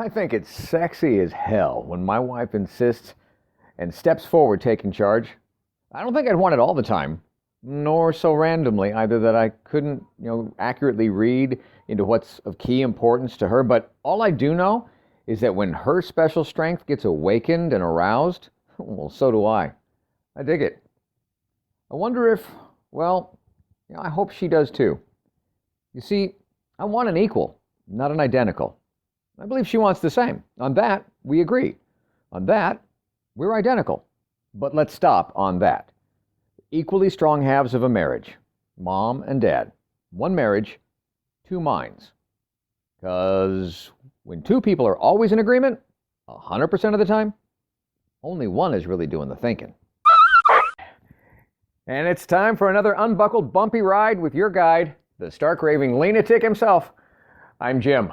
I think it's sexy as hell when my wife insists and steps forward taking charge. I don't think I'd want it all the time, nor so randomly either that I couldn't, accurately read into what's of key importance to her. But all I do know is that when her special strength gets awakened and aroused, well, so do I. I dig it. I wonder if, I hope she does too. You see, I want an equal, not an identical. I believe she wants the same. On that, we agree. On that, we're identical. But let's stop on that. Equally strong halves of a marriage. Mom and dad. One marriage, two minds. Because when two people are always in agreement, 100% of the time, only one is really doing the thinking. And it's time for another unbuckled, bumpy ride with your guide, the stark raving LEAN-atic himself. I'm Jim.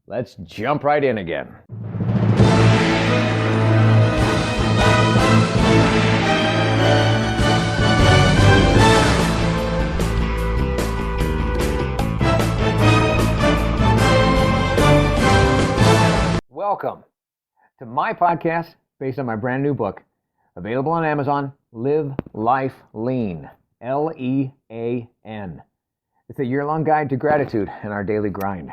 Let's jump right in again. Welcome to my podcast based on my brand new book, available on Amazon, Live Life Lean, L-E-A-N. It's a year-long guide to gratitude and our daily grind.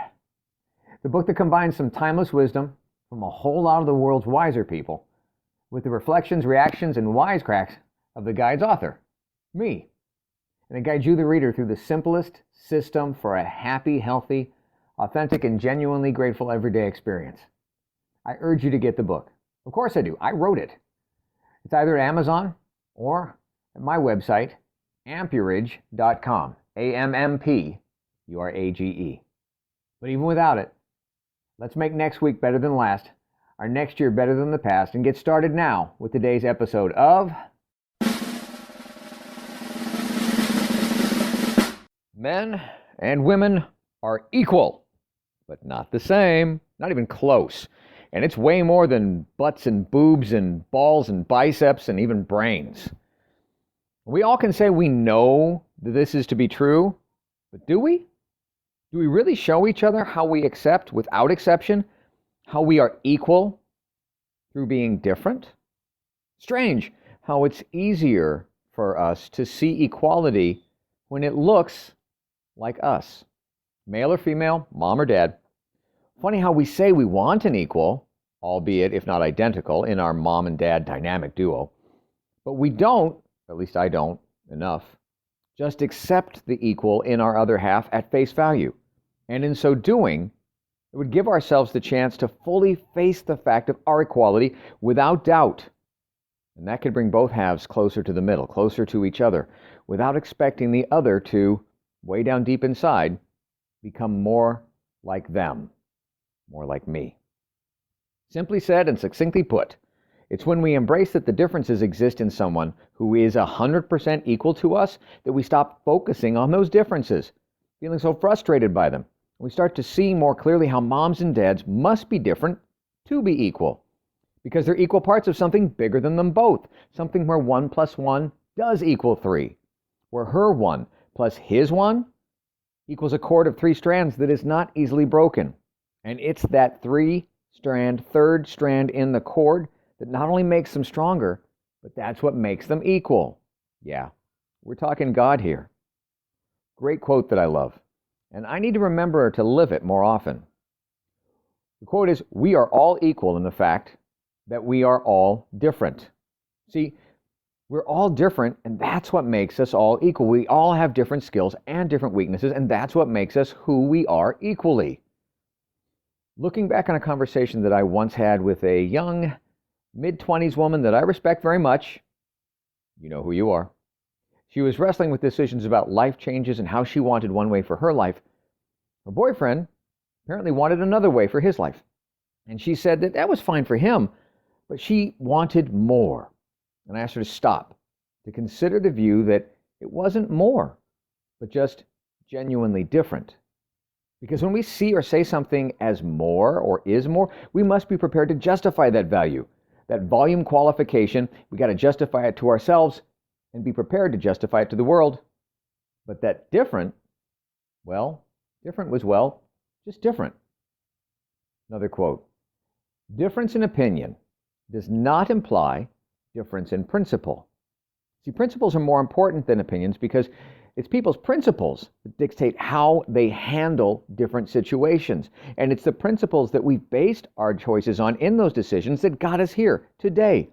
The book that combines some timeless wisdom from a whole lot of the world's wiser people with the reflections, reactions, and wisecracks of the guide's author, me. And it guides you, the reader, through the simplest system for a happy, healthy, authentic, and genuinely grateful everyday experience. I urge you to get the book. Of course I do. I wrote it. It's either at Amazon or at my website, ampurage.com. A-M-M-P-U-R-A-G-E. But even without it, let's make next week better than last, our next year better than the past, and get started now with today's episode of Men and Women Are Equal, but not the same, not even close. And it's way more than butts and boobs and balls and biceps and even brains. We all can say we know that this is to be true, but do we? Do we really show each other how we accept, without exception, how we are equal through being different? Strange how it's easier for us to see equality when it looks like us. Male or female, mom or dad. Funny how we say we want an equal, albeit if not identical, in our mom and dad dynamic duo. But we don't, at least I don't, enough, just accept the equal in our other half at face value. And in so doing, it would give ourselves the chance to fully face the fact of our equality without doubt. And that could bring both halves closer to the middle, closer to each other, without expecting the other to, way down deep inside, become more like them, more like me. Simply said and succinctly put, it's when we embrace that the differences exist in someone who is 100% equal to us that we stop focusing on those differences, feeling so frustrated by them. We start to see more clearly how moms and dads must be different to be equal, because they're equal parts of something bigger than them both, something where 1 + 1 does equal 3, where her 1 plus his 1 equals a cord of 3 strands that is not easily broken. And it's that third strand in the cord that not only makes them stronger, but that's what makes them equal. Yeah, we're talking God here. Great quote that I love, and I need to remember to live it more often. The quote is, "We are all equal in the fact that we are all different." See, we're all different, and that's what makes us all equal. We all have different skills and different weaknesses, and that's what makes us who we are equally. Looking back on a conversation that I once had with a young mid-20s woman that I respect very much, you know who you are. She was wrestling with decisions about life changes and how she wanted one way for her life. Her boyfriend apparently wanted another way for his life. And she said that that was fine for him, but she wanted more. And I asked her to stop, to consider the view that it wasn't more, but just genuinely different. Because when we see or say something as more or is more, we must be prepared to justify that value. That volume qualification, we got to justify it to ourselves and be prepared to justify it to the world. But that different was, just different. Another quote, Difference in opinion does not imply difference in principle. See, principles are more important than opinions because it's people's principles that dictate how they handle different situations. And it's the principles that we've based our choices on in those decisions that got us here today,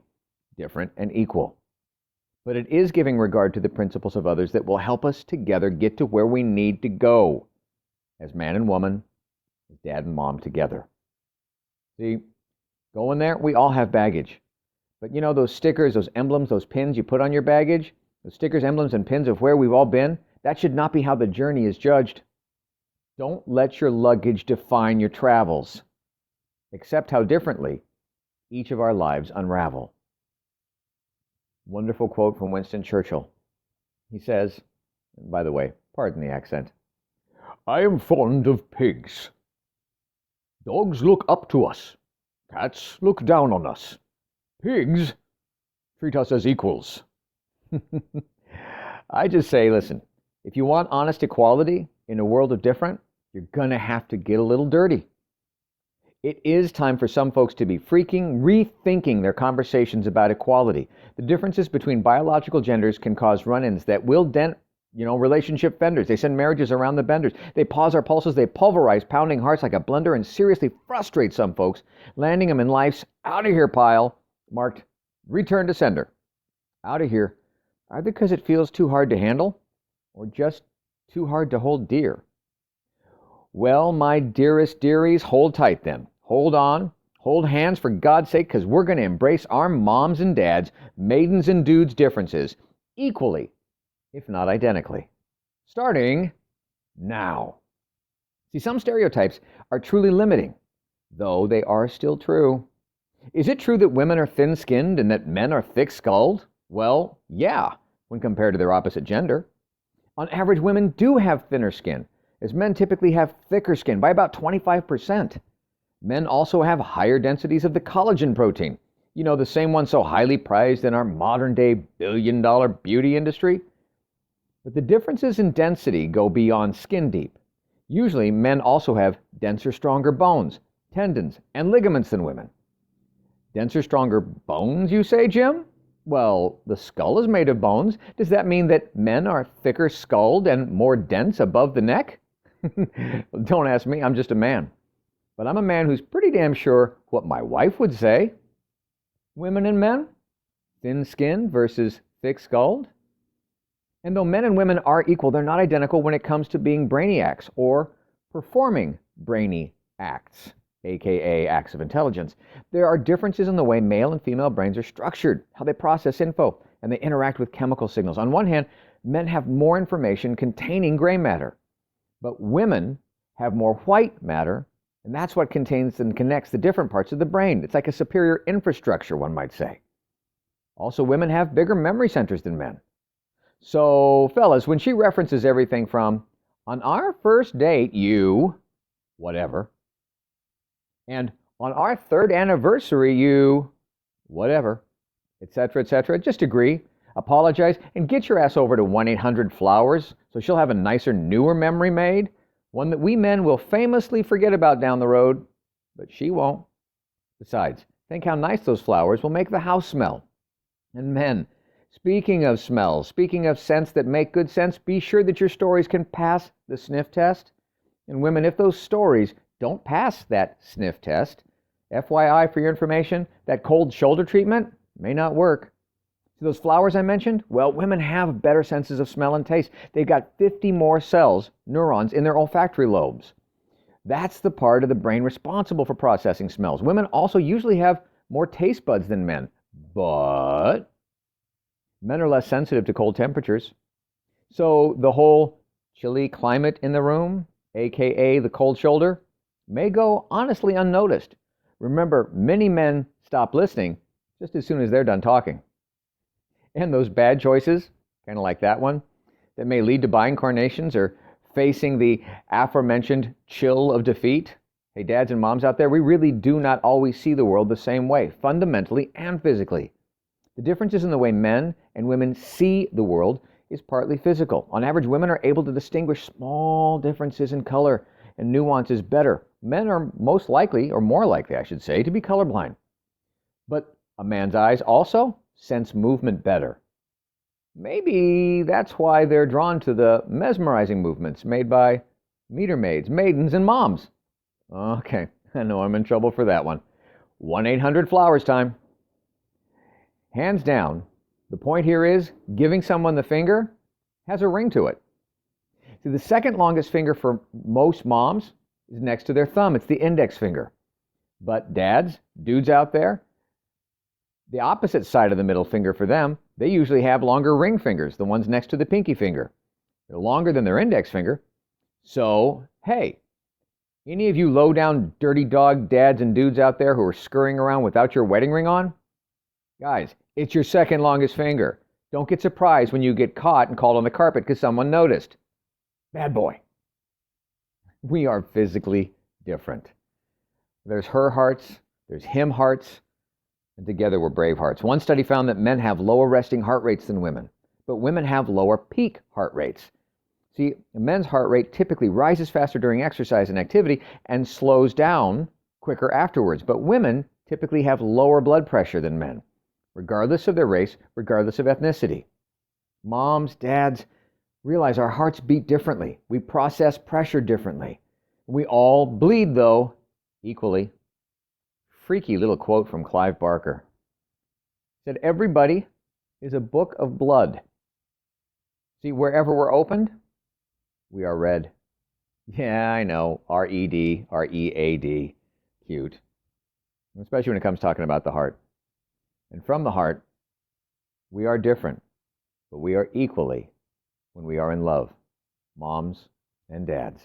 different and equal. But it is giving regard to the principles of others that will help us together get to where we need to go as man and woman, as dad and mom together. See, going there, we all have baggage. But you know those stickers, those emblems, those pins you put on your baggage? Those stickers, emblems, and pins of where we've all been? That should not be how the journey is judged. Don't let your luggage define your travels. Accept how differently each of our lives unravel. Wonderful quote from Winston Churchill. He says, and by the way, pardon the accent, "I am fond of pigs. Dogs look up to us. Cats look down on us. Pigs treat us as equals." I just say, listen, if you want honest equality in a world of different, you're going to have to get a little dirty. It is time for some folks to be rethinking their conversations about equality. The differences between biological genders can cause run-ins that will dent, relationship fenders. They send marriages around the benders. They pause our pulses. They pulverize pounding hearts like a blender and seriously frustrate some folks, landing them in life's out-of-here pile marked return to sender. Out of here, either because it feels too hard to handle or just too hard to hold dear. Well, my dearest dearies, hold tight then. Hold on. Hold hands for God's sake, because we're going to embrace our moms and dads, maidens and dudes differences equally, if not identically. Starting now. See, some stereotypes are truly limiting, though they are still true. Is it true that women are thin-skinned and that men are thick-skulled? Well, yeah, when compared to their opposite gender. On average, women do have thinner skin, as men typically have thicker skin by about 25%. Men also have higher densities of the collagen protein, the same one so highly prized in our modern-day billion-dollar beauty industry. But the differences in density go beyond skin deep. Usually, men also have denser, stronger bones, tendons, and ligaments than women. Denser, stronger bones, you say, Jim? Well, the skull is made of bones. Does that mean that men are thicker skulled and more dense above the neck? Don't ask me, I'm just a man. But I'm a man who's pretty damn sure what my wife would say. Women and men? Thin-skinned versus thick-skulled? And though men and women are equal, they're not identical when it comes to being brainiacs or performing brainy acts, aka acts of intelligence. There are differences in the way male and female brains are structured, how they process info, and they interact with chemical signals. On one hand, men have more information containing gray matter, but women have more white matter, and that's what contains and connects the different parts of the brain. It's like a superior infrastructure, one might say. Also, women have bigger memory centers than men. So, fellas, when she references everything from, on our first date, you, whatever, and on our third anniversary, you, whatever, etc., just agree, apologize, and get your ass over to 1-800-FLOWERS so she'll have a nicer, newer memory made, one that we men will famously forget about down the road, but she won't. Besides, think how nice those flowers will make the house smell. And men, speaking of smells, speaking of scents that make good sense, be sure that your stories can pass the sniff test. And women, if those stories don't pass that sniff test, FYI for your information, that cold shoulder treatment may not work. See those flowers I mentioned? Well, women have better senses of smell and taste. They've got 50 more cells, neurons, in their olfactory lobes. That's the part of the brain responsible for processing smells. Women also usually have more taste buds than men, but men are less sensitive to cold temperatures. So the whole chilly climate in the room, aka the cold shoulder, may go honestly unnoticed. Remember, many men stop listening just as soon as they're done talking. And those bad choices, kind of like that one, that may lead to buying carnations or facing the aforementioned chill of defeat. Hey, dads and moms out there, we really do not always see the world the same way, fundamentally and physically. The differences in the way men and women see the world is partly physical. On average, women are able to distinguish small differences in color and nuances better men are most likely, or more likely, I should say, to be colorblind. But a man's eyes also sense movement better. Maybe that's why they're drawn to the mesmerizing movements made by meter maids, maidens, and moms. Okay, I know I'm in trouble for that one. 1-800-Flowers time. Hands down, the point here is giving someone the finger has a ring to it. See, the second longest finger for most moms is next to their thumb. It's the index finger. But dads, dudes out there, the opposite side of the middle finger for them, they usually have longer ring fingers, the ones next to the pinky finger. They're longer than their index finger. So, hey, any of you low-down, dirty dog dads and dudes out there who are scurrying around without your wedding ring on? Guys, it's your second longest finger. Don't get surprised when you get caught and called on the carpet because someone noticed. Bad boy. We are physically different. There's her hearts, there's him hearts, and together we're brave hearts. One study found that men have lower resting heart rates than women, but women have lower peak heart rates. See, a men's heart rate typically rises faster during exercise and activity and slows down quicker afterwards, but women typically have lower blood pressure than men, regardless of their race, regardless of ethnicity. Moms, dads, realize our hearts beat differently. We process pressure differently. We all bleed, though, equally. Freaky little quote from Clive Barker. He said, everybody is a book of blood. See, wherever we're opened, we are read. Yeah, I know, R-E-D, R-E-A-D. Cute. Especially when it comes talking about the heart. And from the heart, we are different, but we are equally when we are in love, moms and dads.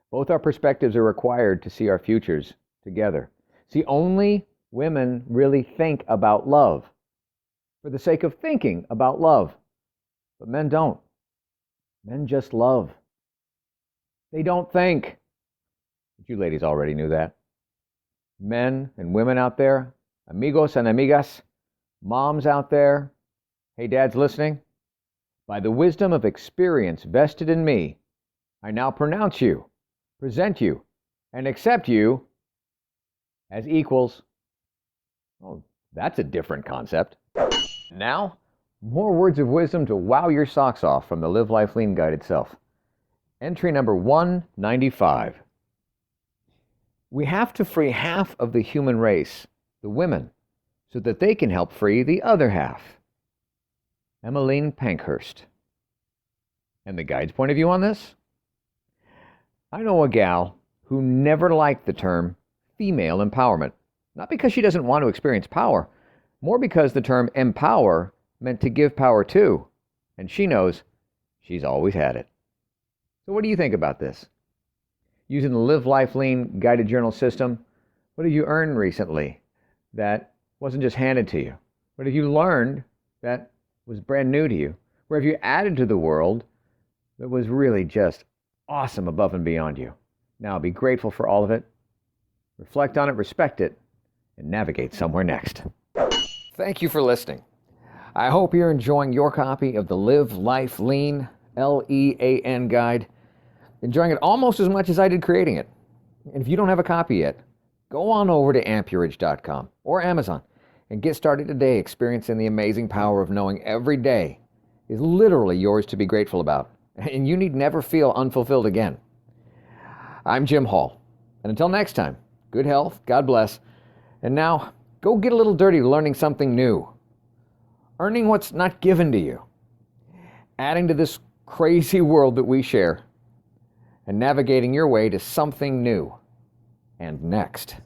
Both our perspectives are required to see our futures together. See, only women really think about love for the sake of thinking about love. But men don't. Men just love. They don't think. But you ladies already knew that. Men and women out there, amigos and amigas, moms out there, hey dads listening, by the wisdom of experience vested in me, I now pronounce you, present you, and accept you as equals. Oh, that's a different concept. Now, more words of wisdom to wow your socks off from the Live Life Lean Guide itself. Entry number 195. We have to free half of the human race, the women, so that they can help free the other half. Emmeline Pankhurst. And the guide's point of view on this? I know a gal who never liked the term female empowerment. Not because she doesn't want to experience power, more because the term empower meant to give power to, and she knows she's always had it. So what do you think about this? Using the Live Life Lean guided journal system, what have you earned recently that wasn't just handed to you? What have you learned that was brand new to you? Where have you added to the world that was really just awesome above and beyond you? Now be grateful for all of it, reflect on it, respect it, and navigate somewhere next. Thank you for listening. I hope you're enjoying your copy of the Live Life Lean, L-E-A-N guide, enjoying it almost as much as I did creating it. And if you don't have a copy yet, go on over to ampurage.com or Amazon and get started today experiencing the amazing power of knowing every day is literally yours to be grateful about, and you need never feel unfulfilled again. I'm Jim Hall, and until next time, good health, God bless, and now go get a little dirty learning something new, earning what's not given to you, adding to this crazy world that we share, and navigating your way to something new and next.